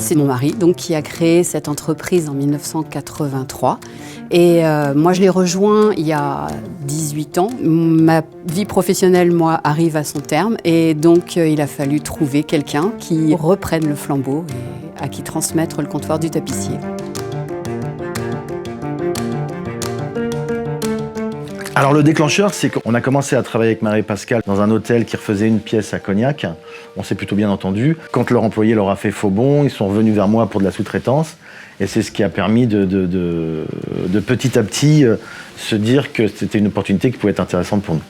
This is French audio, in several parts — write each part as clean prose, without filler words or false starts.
C'est mon mari donc, qui a créé cette entreprise en 1983. Et moi, je l'ai rejoint il y a 18 ans. Ma vie professionnelle, moi, arrive à son terme. Et donc, il a fallu trouver quelqu'un qui reprenne le flambeau et à qui transmettre le comptoir du tapissier. Alors le déclencheur, c'est qu'on a commencé à travailler avec Marie-Pascale dans un hôtel qui refaisait une pièce à Cognac. On s'est plutôt bien entendu. Quand leur employé leur a fait faux bon, ils sont revenus vers moi pour de la sous-traitance. Et c'est ce qui a permis de petit à petit se dire que c'était une opportunité qui pouvait être intéressante pour nous.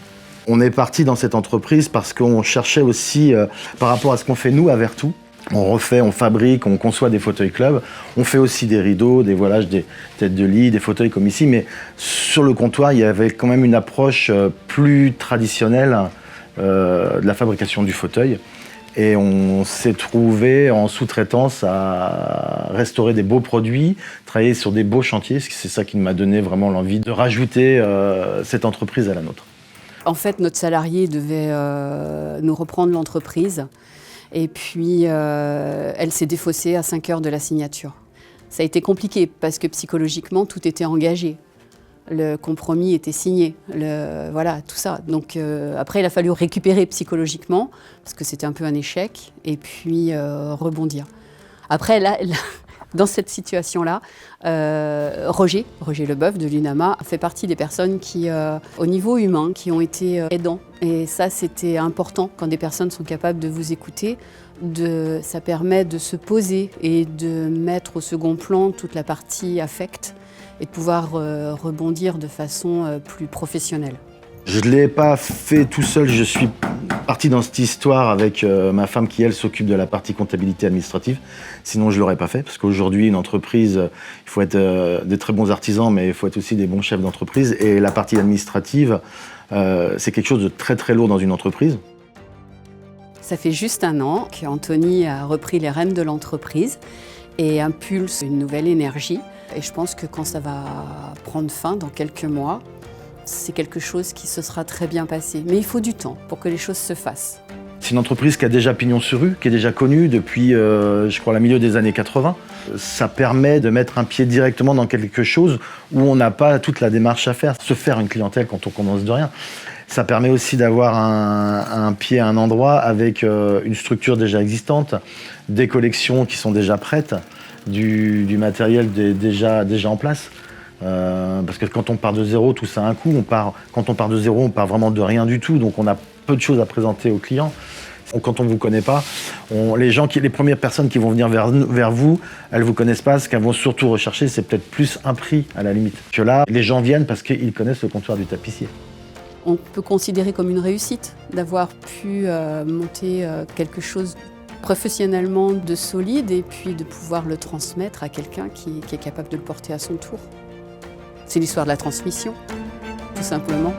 On est parti dans cette entreprise parce qu'on cherchait aussi, par rapport à ce qu'on fait nous à Vertou, on refait, on fabrique, on conçoit des fauteuils club. On fait aussi des rideaux, des voilages, des têtes de lit, des fauteuils comme ici. Mais sur le comptoir, il y avait quand même une approche plus traditionnelle de la fabrication du fauteuil. Et on s'est trouvé en sous-traitance à restaurer des beaux produits, travailler sur des beaux chantiers. C'est ça qui m'a donné vraiment l'envie de rajouter cette entreprise à la nôtre. En fait, notre salarié devait nous reprendre l'entreprise. Et puis, elle s'est défaussée à 5 heures de la signature. Ça a été compliqué parce que psychologiquement, tout était engagé. Le compromis était signé, voilà, tout ça. Donc après, il a fallu récupérer psychologiquement parce que c'était un peu un échec et puis rebondir. Après, là, dans cette situation-là, Roger Leboeuf de l'UNAMA fait partie des personnes qui, au niveau humain, qui ont été aidants. Et ça, c'était important quand des personnes sont capables de vous écouter. Ça permet de se poser et de mettre au second plan toute la partie affect et de pouvoir rebondir de façon plus professionnelle. Je ne l'ai pas fait tout seul, je suis parti dans cette histoire avec ma femme qui, elle, s'occupe de la partie comptabilité administrative. Sinon, je ne l'aurais pas fait, parce qu'aujourd'hui, une entreprise, il faut être des très bons artisans, mais il faut être aussi des bons chefs d'entreprise. Et la partie administrative, c'est quelque chose de très très lourd dans une entreprise. Ça fait juste 1 an qu'Anthony a repris les rênes de l'entreprise et impulse une nouvelle énergie. Et je pense que quand ça va prendre fin dans quelques mois, c'est quelque chose qui se sera très bien passé. Mais il faut du temps pour que les choses se fassent. C'est une entreprise qui a déjà pignon sur rue, qui est déjà connue depuis, je crois, le milieu des années 80. Ça permet de mettre un pied directement dans quelque chose où on n'a pas toute la démarche à faire. Se faire une clientèle quand on commence de rien. Ça permet aussi d'avoir un pied à un endroit avec une structure déjà existante, des collections qui sont déjà prêtes, du matériel déjà en place. Parce que quand on part de zéro, tout ça a un coût. Quand on part de zéro, on part vraiment de rien du tout. Donc on a peu de choses à présenter aux clients. Quand on ne vous connaît pas, les premières personnes qui vont venir vers vous, elles ne vous connaissent pas. Ce qu'elles vont surtout rechercher, c'est peut-être plus un prix à la limite. Que là, les gens viennent parce qu'ils connaissent le comptoir du tapissier. On peut considérer comme une réussite d'avoir pu monter quelque chose professionnellement de solide et puis de pouvoir le transmettre à quelqu'un qui est capable de le porter à son tour. C'est l'histoire de la transmission, tout simplement.